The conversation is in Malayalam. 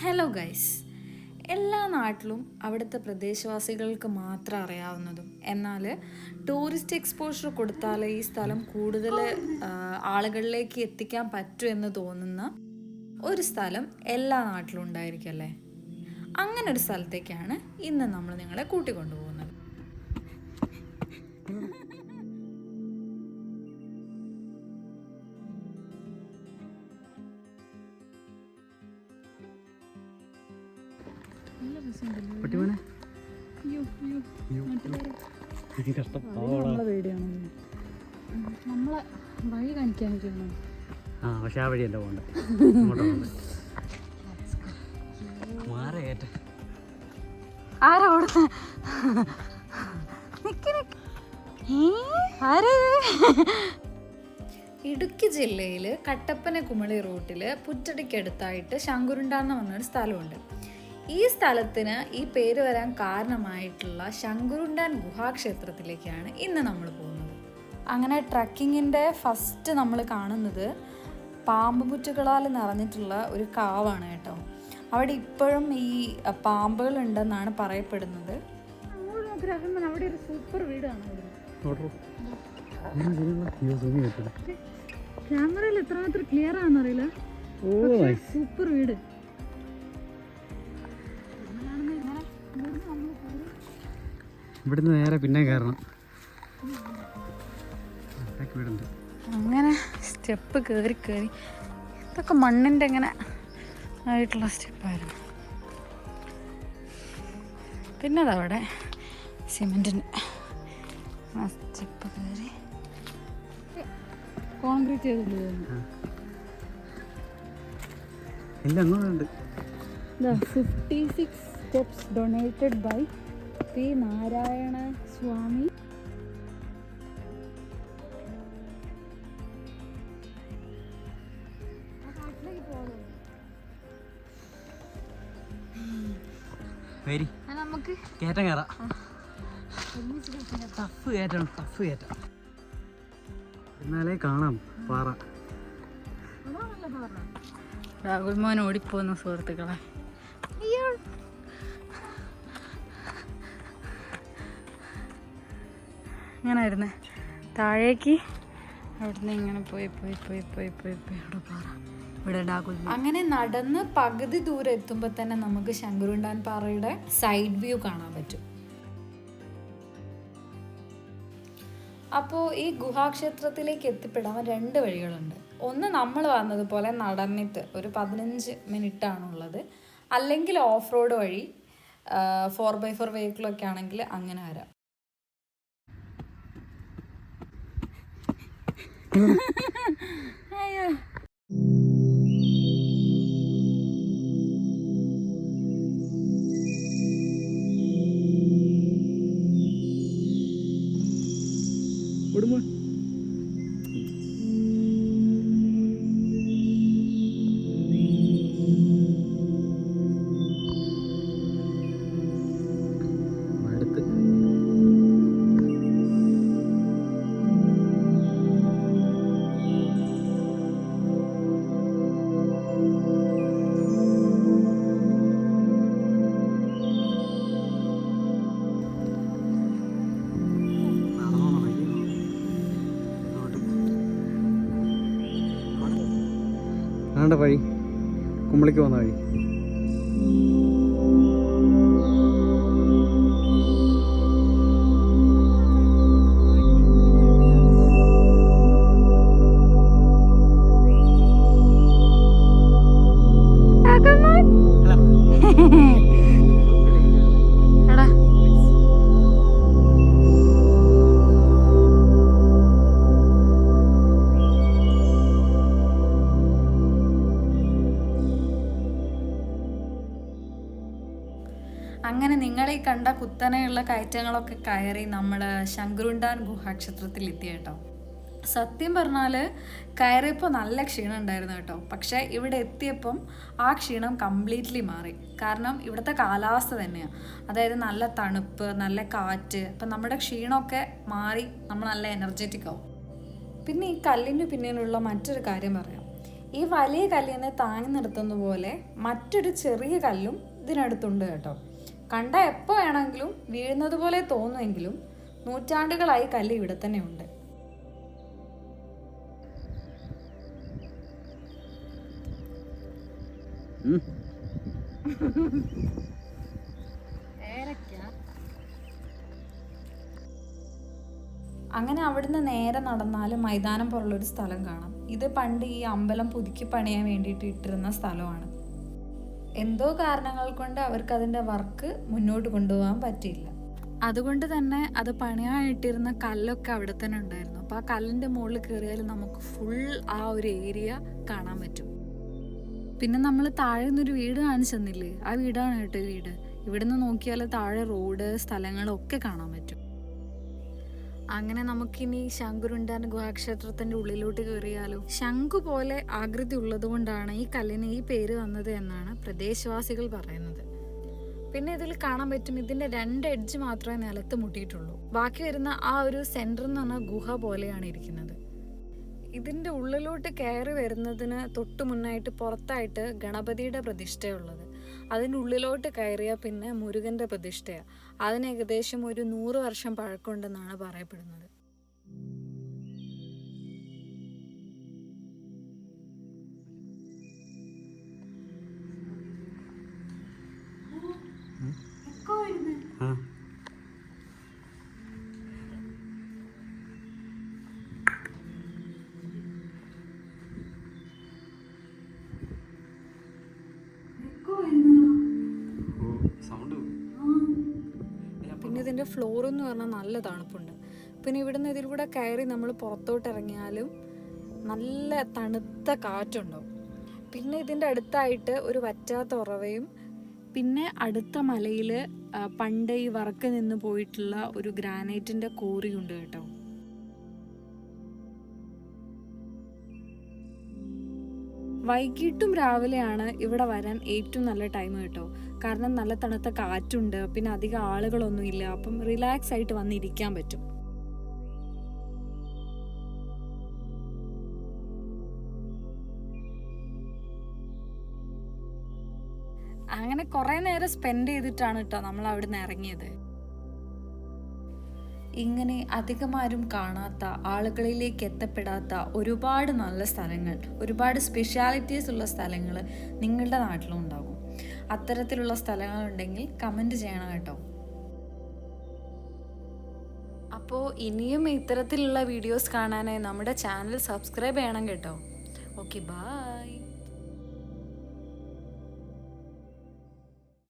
ഹലോ ഗൈസ്, എല്ലാ നാട്ടിലും അവിടുത്തെ പ്രദേശവാസികൾക്ക് മാത്രം അറിയാവുന്നതും എന്നാൽ ടൂറിസ്റ്റ് എക്സ്പോഷർ കൊടുത്താൽ ഈ സ്ഥലം കൂടുതൽ ആളുകളിലേക്ക് എത്തിക്കാൻ പറ്റും എന്ന് തോന്നുന്ന ഒരു സ്ഥലം എല്ലാ നാട്ടിലും ഉണ്ടായിരിക്കും. അങ്ങനെ ഒരു സ്ഥലത്തേക്കാണ് ഇന്ന് നമ്മൾ നിങ്ങളെ കൂട്ടിക്കൊണ്ടുപോകുന്നത്. നമ്മളെ വഴി കാണിക്കാൻ പക്ഷെ ആ വഴിയല്ല പോകണ്ട. ആരാ ഇടുക്കി ജില്ലയിൽ കട്ടപ്പന കുമളി റൂട്ടിൽ പുറ്റടിക്കടുത്തായിട്ട് ശങ്കുരുണ്ട എന്ന് പറഞ്ഞൊരു സ്ഥലമുണ്ട്. ഈ സ്ഥലത്തിന് ഈ പേര് വരാൻ കാരണമായിട്ടുള്ള ശങ്കുരുണ്ടാൻ ഗുഹാക്ഷേത്രത്തിലേക്കാണ് ഇന്ന് നമ്മൾ പോകുന്നത്. അങ്ങനെ ട്രക്കിങ്ങിൻ്റെ ഫസ്റ്റ് നമ്മൾ കാണുന്നത് പാമ്പ് പുറ്റുകളാൽ നിറഞ്ഞിട്ടുള്ള ഒരു കാവാണ് കേട്ടോ. അവിടെ ഇപ്പോഴും ഈ പാമ്പുകൾ ഉണ്ടെന്നാണ് പറയപ്പെടുന്നത്. അവിടെ ഒരു സൂപ്പർ വീടാണ്. ക്യാമറയിൽ എത്രമാത്രം ക്ലിയർ ആണെന്നറിയില്ല. സൂപ്പർ വീട്. ഇവിടുന്ന് നേരെ പിന്നെ കയറണം. അങ്ങനെ സ്റ്റെപ്പ് കയറി ഇതൊക്കെ മണ്ണിൻ്റെ ഇങ്ങനെ ആയിട്ടുള്ള സ്റ്റെപ്പായിരുന്നു. പിന്നെ അതവിടെ സിമെൻറ്റിൻ്റെ സ്റ്റെപ്പ് കയറി കോൺക്രീറ്റ് ചെയ്തിട്ടുണ്ട്. 56 steps donated by P. Narayana Swami. നമുക്ക് കയറ്റം കയറാം. ടഫ് കയറ്റം എന്നാലേ കാണാം പാറ. രാഹുൽ മോൻ ഓടിപ്പോകുന്ന സുഹൃത്തുക്കളെ. ഇങ്ങനെ ആയിരുന്നേ താഴേക്ക്. അവിടുന്ന് ഇങ്ങനെ പോയി അവിടെ പാറ. ഇവിടെ രാഹുൽ. അങ്ങനെ നടന്ന് പകുതി ദൂരം എത്തുമ്പോൾ തന്നെ നമുക്ക് ശങ്കുരുണ്ടാൻ പാറയുടെ സൈഡ് വ്യൂ കാണാൻ പറ്റും. അപ്പോൾ ഈ ഗുഹാക്ഷേത്രത്തിലേക്ക് എത്തിപ്പെടാൻ 2 വഴികളുണ്ട്. ഒന്ന് നമ്മൾ വന്നതുപോലെ നടന്നിട്ട് ഒരു 15 മിനിറ്റാണുള്ളത്. അല്ലെങ്കിൽ ഓഫ് റോഡ് വഴി 4x4 വെഹിക്കിളൊക്കെ ആണെങ്കിൽ അങ്ങനെ വരാം. വഴി കുമ്പളിക്ക് പോകുന്ന വഴി. അങ്ങനെ നിങ്ങളീ കണ്ട കുത്തനെയുള്ള കയറ്റങ്ങളൊക്കെ കയറി നമ്മൾ ശങ്കുരുണ്ടാൻ ഗുഹാക്ഷേത്രത്തിൽ എത്തി കേട്ടോ. സത്യം പറഞ്ഞാൽ കയറിയപ്പോൾ നല്ല ക്ഷീണം ഉണ്ടായിരുന്നു കേട്ടോ. പക്ഷേ ഇവിടെ എത്തിയപ്പം ആ ക്ഷീണം കംപ്ലീറ്റ്ലി മാറി. കാരണം ഇവിടുത്തെ കാലാവസ്ഥ തന്നെയാണ്. അതായത് നല്ല തണുപ്പ്, നല്ല കാറ്റ്. അപ്പം നമ്മുടെ ക്ഷീണമൊക്കെ മാറി നമ്മൾ നല്ല എനർജറ്റിക് ആവും. പിന്നെ ഈ കല്ലിന് പിന്നിലുള്ള മറ്റൊരു കാര്യം പറയാം. ഈ വലിയ കല്ലിനെ താങ്ങി നിർത്തുന്ന പോലെ മറ്റൊരു ചെറിയ കല്ലും ഇതിനടുത്തുണ്ട് കേട്ടോ. കണ്ട എപ്പോൾ വേണമെങ്കിലും വീഴുന്നത് പോലെ തോന്നുമെങ്കിലും നൂറ്റാണ്ടുകളായി കല്ല് ഇവിടെ തന്നെ ഉണ്ട്. അങ്ങനെ അവിടുന്ന് നേരെ നടന്നാൽ മൈതാനം പോലുള്ളൊരു സ്ഥലം കാണാം. ഇത് പണ്ട് ഈ അമ്പലം പുതുക്കി പണിയാൻ വേണ്ടിയിട്ട് ഇട്ടിരുന്ന സ്ഥലമാണ്. എന്തോ കാരണങ്ങൾ കൊണ്ട് അവർക്ക് അതിൻ്റെ വർക്ക് മുന്നോട്ട് കൊണ്ടുപോകാൻ പറ്റിയില്ല. അതുകൊണ്ട് തന്നെ അത് പണിയായിട്ടിരുന്ന കല്ലൊക്കെ അവിടെ തന്നെ ഉണ്ടായിരുന്നു. അപ്പോൾ ആ കല്ലിൻ്റെ മുകളിൽ കയറിയാൽ നമുക്ക് ഫുൾ ആ ഒരു ഏരിയ കാണാൻ പറ്റും. പിന്നെ നമ്മൾ താഴെ നിന്നൊരു വീട് കാണിച്ചു തന്നില്ലേ, ആ വീടാണ് കേട്ടോ ഈ വീട്. ഇവിടുന്ന് നോക്കിയാൽ താഴെ റോഡ് സ്ഥലങ്ങളൊക്കെ കാണാൻ പറ്റും. അങ്ങനെ നമുക്കിനി ശങ്കുരുണ്ടാൻ ഗുഹാക്ഷേത്രത്തിന്റെ ഉള്ളിലോട്ട് കയറിയാലോ. ശംഖു പോലെ ആകൃതി ഉള്ളത് കൊണ്ടാണ് ഈ കല്ലിന് ഈ പേര് വന്നത് എന്നാണ് പ്രദേശവാസികൾ പറയുന്നത്. പിന്നെ ഇതിൽ കാണാൻ പറ്റും ഇതിന്റെ 2 എഡ്ജ് മാത്രമേ നിലത്ത് മുട്ടിയിട്ടുള്ളൂ. ബാക്കി വരുന്ന ആ ഒരു സെന്റർ എന്ന് പറഞ്ഞാൽ ഗുഹ പോലെയാണ് ഇരിക്കുന്നത്. ഇതിന്റെ ഉള്ളിലോട്ട് കയറി വരുന്നതിന് തൊട്ടു മുന്നായിട്ട് പുറത്തായിട്ട് ഗണപതിയുടെ പ്രതിഷ്ഠയുള്ളത്. അതിൻ്റെ ഉള്ളിലോട്ട് കയറിയാൽ പിന്നെ മുരുകൻ്റെ പ്രതിഷ്ഠയാണ്. അതിന് ഏകദേശം ഒരു 100 വർഷം പഴക്കമുണ്ടെന്നാണ് പറയപ്പെടുന്നത്. പിന്നെ ഇതിൻ്റെ ഫ്ലോർ എന്ന് പറഞ്ഞാൽ നല്ല തണുപ്പുണ്ട്. പിന്നെ ഇവിടുന്ന് ഇതിലൂടെ കയറി നമ്മൾ പുറത്തോട്ട് ഇറങ്ങിയാലും നല്ല തണുത്ത കാറ്റുണ്ടാവും. പിന്നെ ഇതിൻ്റെ അടുത്തായിട്ട് ഒരു വറ്റാത്ത ഉറവയും പിന്നെ അടുത്ത മലയിൽ പണ്ട് ഈ വർക്ക് നിന്ന് പോയിട്ടുള്ള ഒരു ഗ്രാനൈറ്റിൻ്റെ കോറിയുണ്ട് കേട്ടോ. വൈകിട്ടും രാവിലെയാണ് ഇവിടെ വരാൻ ഏറ്റവും നല്ല ടൈം കേട്ടോ. കാരണം നല്ല തണുത്ത കാറ്റുണ്ട്, പിന്നെ അധികം ആളുകളൊന്നുമില്ല. അപ്പം റിലാക്സ് ആയിട്ട് വന്നിരിക്കാൻ പറ്റും. അങ്ങനെ കുറേ നേരം സ്പെൻഡ് ചെയ്തിട്ടാണ് കേട്ടോ നമ്മൾ അവിടെ നിന്ന് ഇറങ്ങിയത്. ഇങ്ങനെ അധികമാരും കാണാത്ത, ആളുകളിലേക്ക് എത്തപ്പെടാത്ത ഒരുപാട് നല്ല സ്ഥലങ്ങൾ, ഒരുപാട് സ്പെഷ്യാലിറ്റീസ് ഉള്ള സ്ഥലങ്ങൾ നിങ്ങളുടെ നാട്ടിലും ഉണ്ടാകും. അത്തരത്തിലുള്ള സ്ഥലങ്ങളുണ്ടെങ്കിൽ കമൻറ്റ് ചെയ്യണം കേട്ടോ. അപ്പോൾ ഇനിയും ഇത്തരത്തിലുള്ള വീഡിയോസ് കാണാനായി നമ്മുടെ ചാനൽ സബ്സ്ക്രൈബ് ചെയ്യണം കേട്ടോ. Okay, by.